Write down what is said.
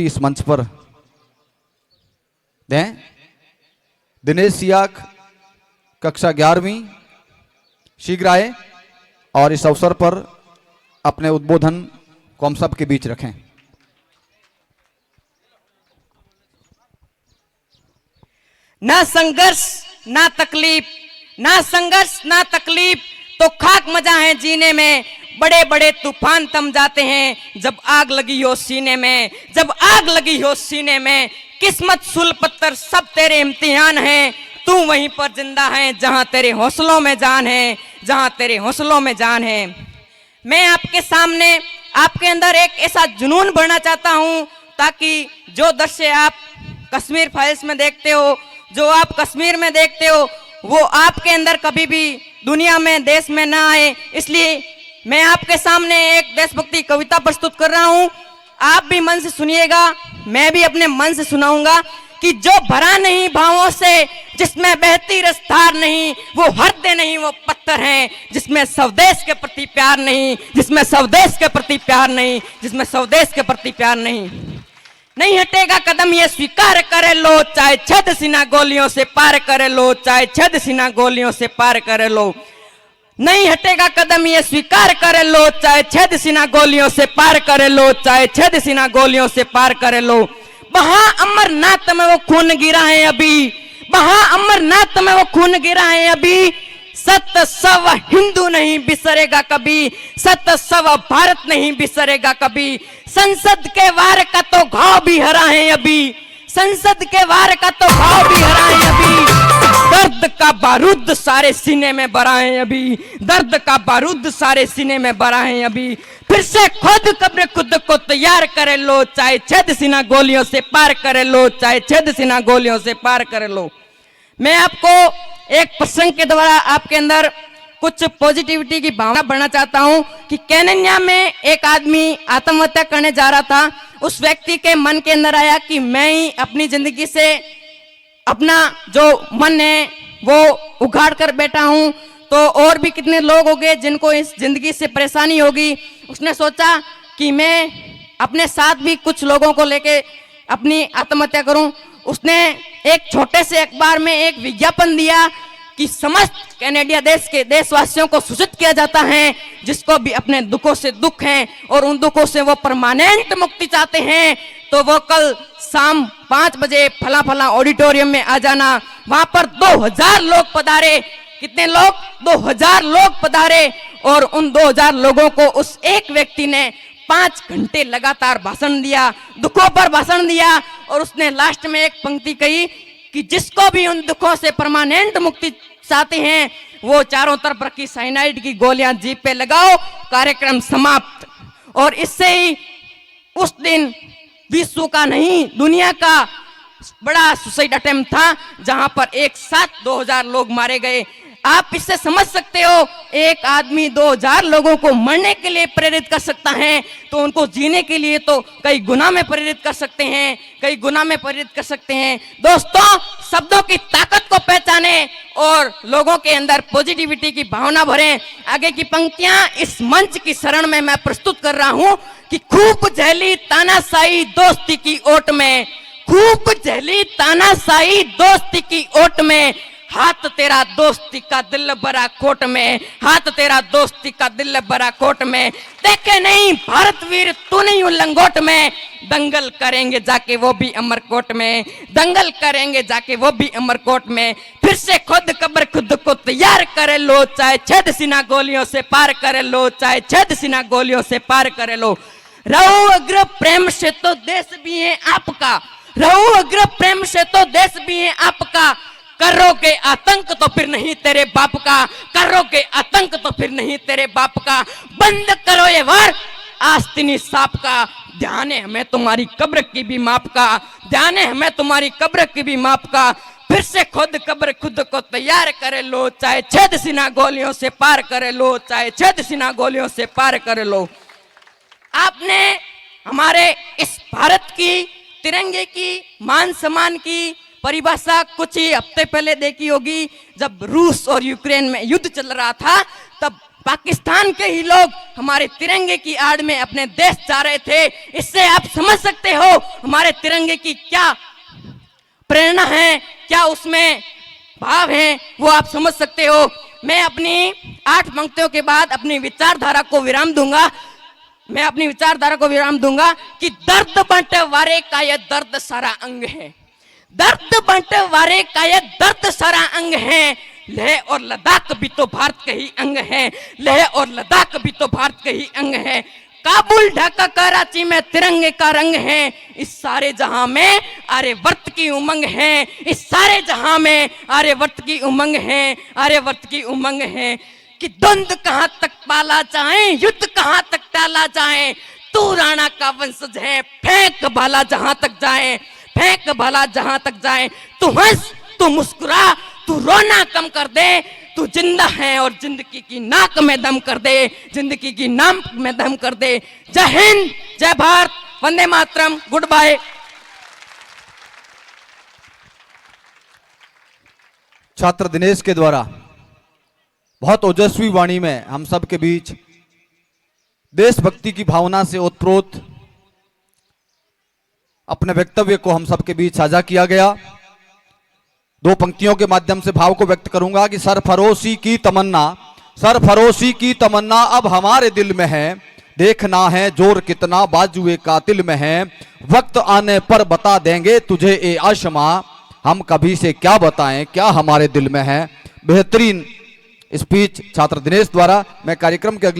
इस मंच पर दें। दिनेश सियाक कक्षा 11वीं शीघ्र आए और इस अवसर पर अपने उद्बोधन को हम सब के बीच रखें। ना संघर्ष ना तकलीफ, ना संघर्ष ना तकलीफ तो खाक मजा है जीने में। बड़े बड़े तूफान थम जाते हैं जब आग लगी हो सीने में, जब आग लगी हो सीने में। किस्मत सुल पत्थर सब तेरे इम्तिहान हैं, तू वहीं पर जिंदा है जहां तेरे हौसलों में जान है, जहां तेरे हौसलों में जान है। मैं आपके सामने आपके अंदर एक ऐसा जुनून भरना चाहता हूं ताकि जो दृश्य आप कश्मीर फाइल्स में देखते हो, जो आप कश्मीर में देखते हो, वो आपके अंदर कभी भी दुनिया में देश में ना आए। इसलिए मैं आपके सामने एक देशभक्ति कविता प्रस्तुत कर रहा हूं। आप भी मन से सुनिएगा, मैं भी अपने मन से सुनाऊंगा कि जो भरा नहीं भावों से, जिसमें बहती रफ्तार नहीं, वो हृदय नहीं वो पत्थर हैं। जिसमें स्वदेश के प्रति प्यार नहीं, जिसमें स्वदेश के प्रति प्यार नहीं, जिसमें स्वदेश के प्रति प्यार नहीं। नहीं हटेगा कदम ये स्वीकार करे लो, चाहे छद सीना गोलियों से पार करे लो, चाहे छद सीना गोलियों से पार करे लो। नहीं हटेगा कदम ये स्वीकार करे लो, चाहे छद सीना गोलियों से पार करे लो, चाहे छद सीना गोलियों से पार करे लो। वहां अमरनाथ में वो खून गिरा है अभी, वहां अमरनाथ में वो खून गिरा है अभी। सत्य सव हिंदू नहीं बिसरेगा कभी, सत्य सव भारत नहीं बिसरेगा कभी। संसद के वार का तो घाव भी हरा है अभी, संसद के वार का तो घाव भी हरा है अभी। दर्द का बारूद सारे सीने में भरा है अभी, दर्द का बारूद सारे सीने में भरा है अभी। फिर से खुद कब्र खुद को तैयार करे लो, चाहे छद सीना गोलियों से पार करे लो, चाहे छद सीना गोलियों से पार करे लो। मैं आपको एक प्रसंग के द्वारा आपके अंदर कुछ पॉजिटिविटी की भावना बढ़ना चाहता हूं कि केन्या में एक आदमी आत्महत्या करने जा रहा था। उस व्यक्ति के मन के अंदर आया कि मैं ही अपनी जिंदगी से अपना जो मन है वो उखाड़ कर बैठा हूं, तो और भी कितने लोग होंगे जिनको इस जिंदगी से परेशानी होगी। उसने सोचा कि मैं अपने साथ भी कुछ लोगों को लेके अपनी आत्महत्या करूं। उसने एक छोटे से अखबार में एक विज्ञापन दिया कि समस्त कनाडा देश के देशवासियों को सूचित किया जाता है जिसको भी अपने दुखों से दुख है और उन दुखों से वो परमानेंट मुक्ति चाहते हैं, तो वो कल शाम 5 बजे फला फला ऑडिटोरियम में आ जाना। वहां पर 2000 लोग पधारे। कितने लोग? 2000 लोग पधारे और उन 2000 लोगों को उस एक व्यक्ति ने 5 घंटे लगातार भाषण दिया, दुखों पर भाषण दिया। और उसने लास्ट में एक पंक्ति कही कि जिसको भी उन दुखों से परमानेंट मुक्ति चाहते हैं वो चारों तरफ रखी साइनाइड की गोलियां जीभ पे लगाओ, कार्यक्रम समाप्त। और इससे ही उस दिन विश्व का नहीं दुनिया का बड़ा सुसाइड अटेम्प्ट था जहां पर एक साथ 2000 लोग मारे गए। आप इससे समझ सकते हो, एक आदमी 2000 लोगों को मरने के लिए प्रेरित कर सकता है, तो उनको जीने के लिए तो कई गुना में प्रेरित कर सकते हैं, कई गुना में प्रेरित कर सकते हैं। दोस्तों, शब्दों की ताकत को पहचाने और लोगों के अंदर पॉजिटिविटी की भावना भरें। आगे की पंक्तियां इस मंच की शरण में मैं प्रस्तुत कर रहा हूं कि खूब झेली तानाशाही दोस्ती की ओट में, खूब झेली तानाशाही दोस्ती की ओट में। हाथ तेरा दोस्ती का दिल भरा कोट में, हाथ तेरा दोस्ती का दिल भरा कोट में। देखे नहीं भारत वीर तू नहीं हूं लंगोट में, दंगल करेंगे जाके वो भी अमरकोट में, दंगल करेंगे जाके वो भी अमरकोट में। फिर से खुद कब्र खुद को तैयार करे लो, चाहे छद सीना गोलियों से पार करे लो, चाहे छद सीना गोलियों से पार करे लो। रहो अग्र प्रेम से तो देश भी है आपका, रहो अग्र प्रेम से तो देश भी है आपका। करोगे आतंक तो फिर नहीं तेरे बाप का, करोगे आतंक तो फिर नहीं तेरे बाप का। बंद करो ये वार आस्तीनी सांप का, ध्यान है हमें तुम्हारी कब्र की भी माप का, ध्यान है हमें तुम्हारी कब्र की भी माप का। फिर से खुद कब्र खुद को तैयार करे लो, चाहे छद सीना गोलियों से पार करे लो, चाहे छद सीना गोलियों से पार करे लो। आपने हमारे इस भारत की तिरंगे की मान सम्मान की परिभाषा कुछ ही हफ्ते पहले देखी होगी। जब रूस और यूक्रेन में युद्ध चल रहा था तब पाकिस्तान के ही लोग हमारे तिरंगे की आड़ में अपने देश जा रहे थे। इससे आप समझ सकते हो हमारे तिरंगे की क्या प्रेरणा है, क्या उसमें भाव है, वो आप समझ सकते हो। मैं अपनी 8 पंक्तियों के बाद अपनी विचारधारा को विराम दूंगा। मैं अपनी विचारधारा को विराम दूंगा कि दर्द बंटवारे का यह दर्द सारा अंग है, दर्द बंटवारे का यह दर्द सारा अंग है। लेह और लद्दाख भी तो भारत के ही अंग है, लेह और लद्दाख भी तो भारत के ही अंग है। काबुल, ढाका, कराची में तिरंगे का रंग है। इस सारे जहां में आर्यवर्त की उमंग है, इस सारे जहां में आर्यवर्त की उमंग है, आर्यवर्त की उमंग है। कि द्वंद कहां तक पाला जाए, युद्ध कहां तक टाला जाए, तू राणा का वंशज है, फेंक भाला जहां तक जाए, फेंक भाला जहां तक जाए। तू हंस, तू मुस्कुरा, तू रोना कम कर दे, तू जिंदा है और जिंदगी की नाक में दम कर दे, जिंदगी की नाक में दम कर दे। जय हिंद, जय भारत, वंदे मातरम, गुड बाय। छात्र दिनेश के द्वारा बहुत ओजस्वी वाणी में हम सब के बीच देशभक्ति की भावना से ओतप्रोत अपने वक्तव्य को हम सब के बीच साझा किया गया। 2 पंक्तियों के माध्यम से भाव को व्यक्त करूंगा कि सरफरोशी की तमन्ना, सरफरोशी की तमन्ना अब हमारे दिल में है, देखना है जोर कितना बाजुए कातिल में है, वक्त आने पर बता देंगे तुझे ए आशमा, हम कभी से क्या बताएं क्या हमारे दिल में है। बेहतरीन स्पीच छात्र दिनेश द्वारा। मैं कार्यक्रम के अगले